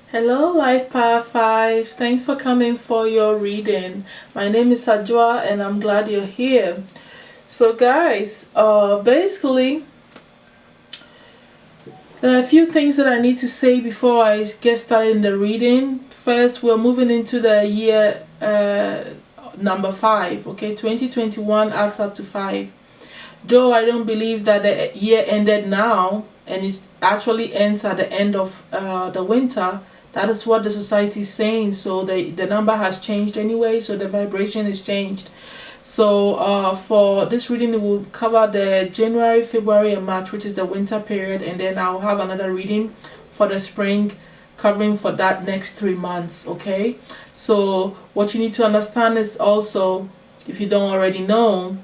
Hello, Life Power 5. Thanks for coming for your reading. My name is Adjwoa and I'm glad you're here. So guys, basically, there are a few things that I need to say before I get started in the reading. First, we're moving into the year number 5, okay? 2021 adds up to 5. Though I don't believe that the year ended now, and it actually ends at the end of the winter. That is what the society is saying. So the number has changed anyway, so the vibration is changed. So for this reading, it will cover the January, February, and March, which is the winter period, and then I'll have another reading for the spring, covering for that next 3 months. Okay, so what you need to understand is also, if you don't already know,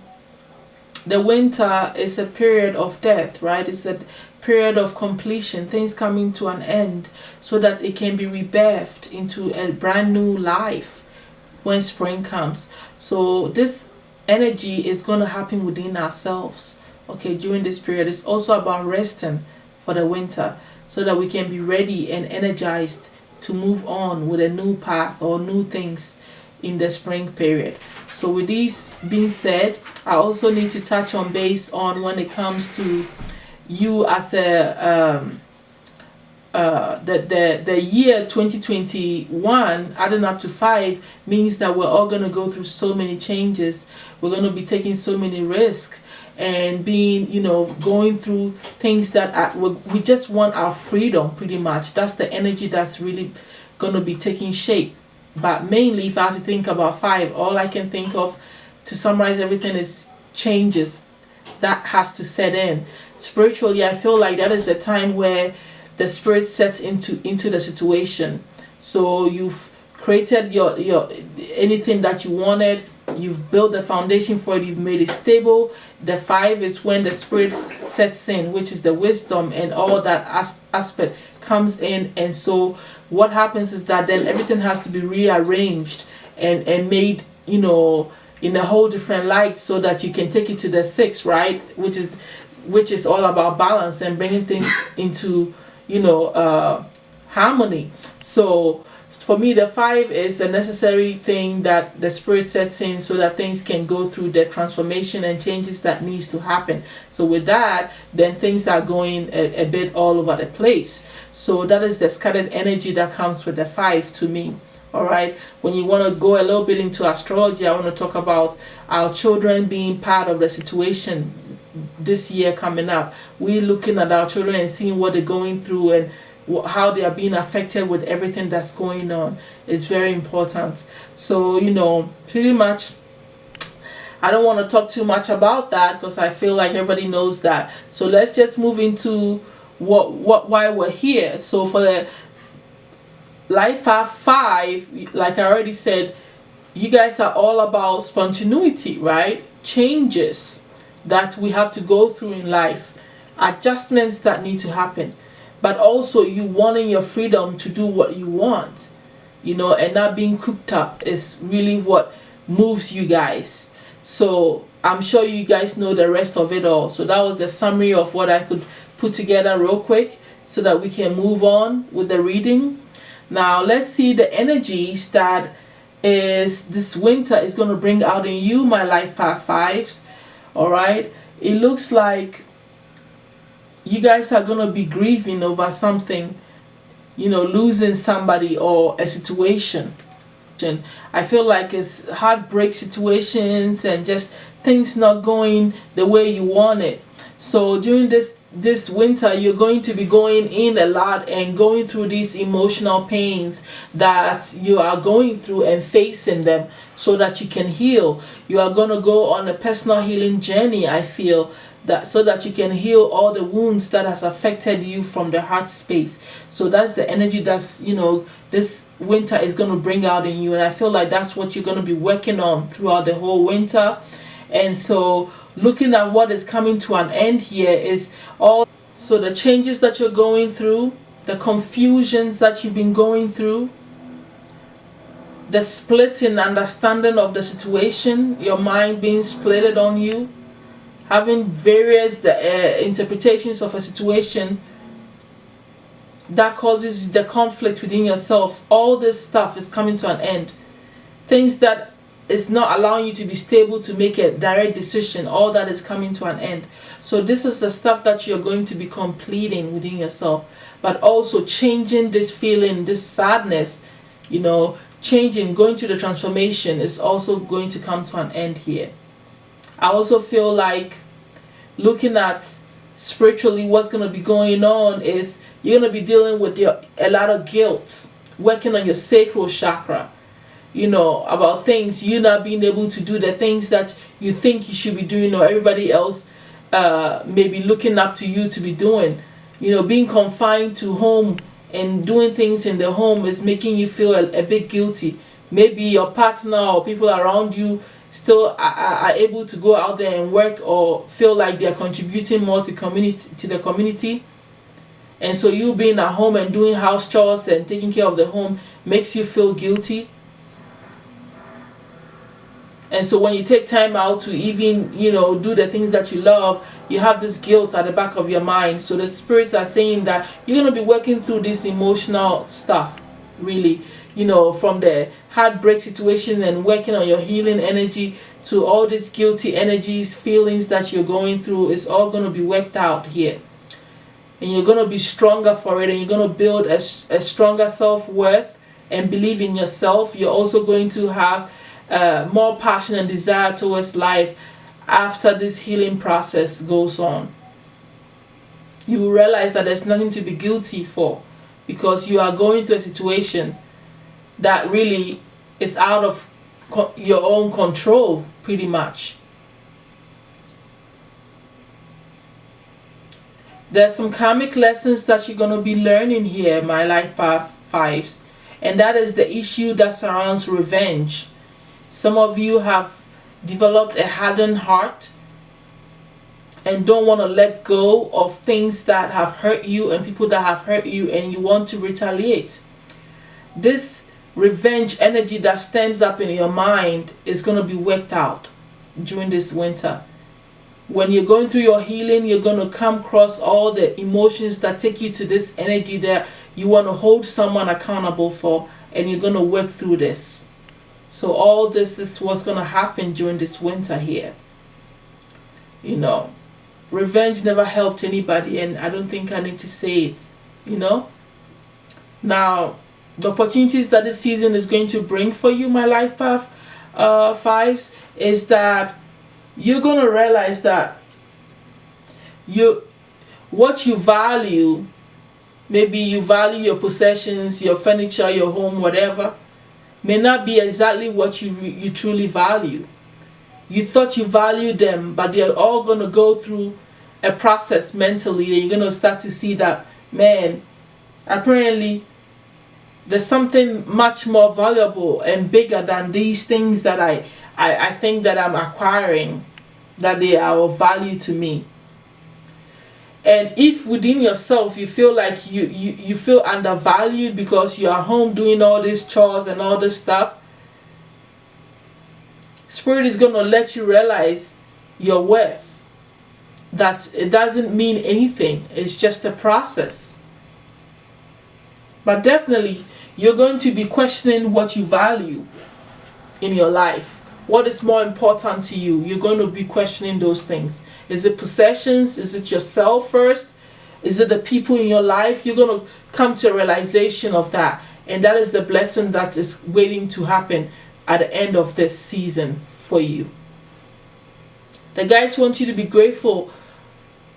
the winter is a period of death, right? It's a period of completion, things coming to an end, so that it can be rebirthed into a brand new life when spring comes. So this energy is going to happen within ourselves, okay, during this period. It's also about resting for the winter, so that we can be ready and energized to move on with a new path or new things in the spring period. So with this being said, I also need to touch on base on when it comes to you as a the year 2021 adding up to 5 means that we're all going to go through so many changes. We're going to be taking so many risks and being, going through things that we just want our freedom, pretty much. That's the energy that's really going to be taking shape. But mainly, if I have to think about 5, all I can think of to summarize everything is changes that has to set in. Spiritually, I feel like that is the time where the spirit sets into the situation. So you've created your anything that you wanted, you've built the foundation for it, you've made it stable. The 5 is when the spirit sets in, which is the wisdom, and all that aspect comes in. And so what happens is that then everything has to be rearranged and made, in a whole different light, so that you can take it to the 6, right? Which is all about balance and bringing things into, harmony. So for me, the 5 is a necessary thing that the spirit sets in, so that things can go through the transformation and changes that needs to happen. So with that, then things are going a bit all over the place. So that is the scattered energy that comes with the 5 to me. All right, when you want to go a little bit into astrology, I want to talk about our children being part of the situation this year coming up. We're looking at our children and seeing what they're going through and how they are being affected with everything that's going on. Is very important. So pretty much I don't want to talk too much about that, because I feel like everybody knows that. So let's just move into why we're here. So for the Life Path 5, like I already said, you guys are all about spontaneity, right? Changes that we have to go through in life, adjustments that need to happen, but also you wanting your freedom to do what you want, and not being cooped up is really what moves you guys. So I'm sure you guys know the rest of it all. So that was the summary of what I could put together real quick, so that we can move on with the reading. Now let's see the energies that this winter is going to bring out in you, my Life Path 5s. All right, it looks like you guys are going to be grieving over something, losing somebody or a situation. I feel like it's heartbreak situations and just things not going the way you want it. So during this winter, you're going to be going in a lot and going through these emotional pains that you are going through and facing them, so that you can heal. You are going to go on a personal healing journey, I feel, that so that you can heal all the wounds that has affected you from the heart space. So that's the energy that's this winter is going to bring out in you, and I feel like that's what you're going to be working on throughout the whole winter. And so looking at what is coming to an end here is so the changes that you're going through, the confusions that you've been going through, the split in understanding of the situation, your mind being splitted on you, having various interpretations of a situation that causes the conflict within yourself, all this stuff is coming to an end. Things that is not allowing you to be stable to make a direct decision, all that is coming to an end. So this is the stuff that you're going to be completing within yourself, but also changing this feeling, this sadness, you know, changing, going to the transformation is also going to come to an end here. I also feel like looking at spiritually what's going to be going on is you're going to be dealing with a lot of guilt, working on your sacral chakra, you know, about things, you not being able to do the things that you think you should be doing, or everybody else maybe looking up to you to be doing. You know, being confined to home and doing things in the home is making you feel a bit guilty. Maybe your partner or people around you still are able to go out there and work, or feel like they're contributing more to the community, and so you being at home and doing house chores and taking care of the home makes you feel guilty. And so when you take time out to even, you know, do the things that you love, you have this guilt at the back of your mind. So the spirits are saying that you're going to be working through this emotional stuff, really, you know, from the heartbreak situation and working on your healing energy to all these guilty energies, feelings that you're going through. It's all going to be worked out here. And you're going to be stronger for it, and you're going to build a stronger self-worth and believe in yourself. You're also going to have more passion and desire towards life after this healing process goes on. You will realize that there's nothing to be guilty for, because you are going through a situation that really is out of your own control, pretty much. There's some karmic lessons that you're going to be learning here, my life path fives, and that is the issue that surrounds revenge. Some of you have developed a hardened heart and don't want to let go of things that have hurt you and people that have hurt you, and you want to retaliate. This revenge energy that stems up in your mind is going to be worked out during this winter. When you're going through your healing, you're going to come across all the emotions that take you to this energy that you want to hold someone accountable for, and you're going to work through this. So all this is what's going to happen during this winter here. You know, revenge never helped anybody, and I don't think I need to say it, you know. Now, the opportunities that this season is going to bring for you, my life path fives, is that you're going to realize that what you value, maybe you value your possessions, your furniture, your home, whatever, may not be exactly what you truly value. You thought you valued them, but they're all going to go through a process mentally, and you're going to start to see that, man, apparently there's something much more valuable and bigger than these things that I think that I'm acquiring, that they are of value to me. And if within yourself you feel like you feel undervalued because you are home doing all these chores and all this stuff, Spirit is going to let you realize your worth, that it doesn't mean anything, it's just a process. But definitely you're going to be questioning what you value in your life. What is more important to you? You're going to be questioning those things. Is it possessions? Is it yourself first? Is it the people in your life? You're going to come to a realization of that. And that is the blessing that is waiting to happen at the end of this season for you. The guides want you to be grateful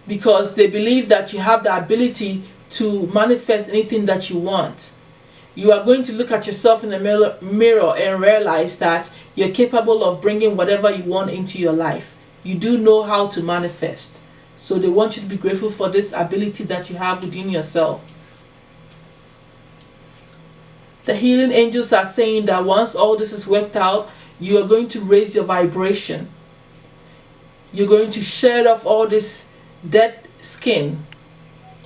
because they believe that you have the ability to manifest anything that you want. You are going to look at yourself in the mirror and realize that you're capable of bringing whatever you want into your life. You do know how to manifest. So they want you to be grateful for this ability that you have within yourself. The healing angels are saying that once all this is worked out, you are going to raise your vibration. You're going to shed off all this dead skin,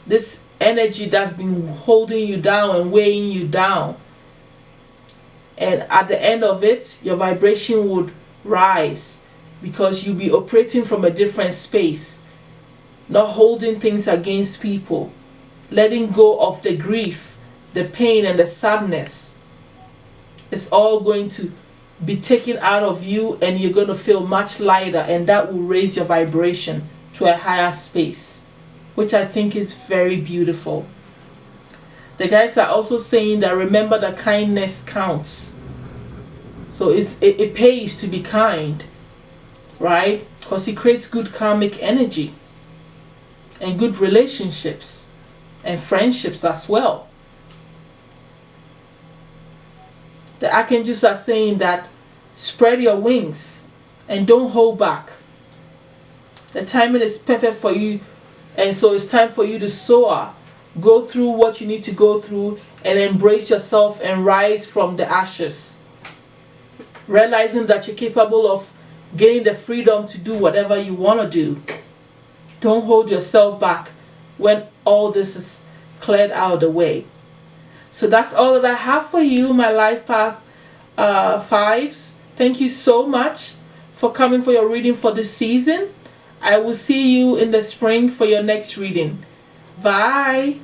this energy that's been holding you down and weighing you down. And at the end of it, your vibration would rise because you'll be operating from a different space, not holding things against people. letting go of the grief, the pain, and the sadness. It's all going to be taken out of you, and you're going to feel much lighter, and that will raise your vibration to a higher space, which I think is very beautiful. The guys are also saying that remember that kindness counts. So it pays to be kind, right? Because it creates good karmic energy and good relationships and friendships as well. The archangels are saying that spread your wings and don't hold back. The timing is perfect for you, and so it's time for you to soar. Go through what you need to go through and embrace yourself and rise from the ashes. Realizing that you're capable of getting the freedom to do whatever you want to do. Don't hold yourself back when all this is cleared out of the way. So that's all that I have for you, my life path 5s. Thank you so much for coming for your reading for this season. I will see you in the spring for your next reading. Bye.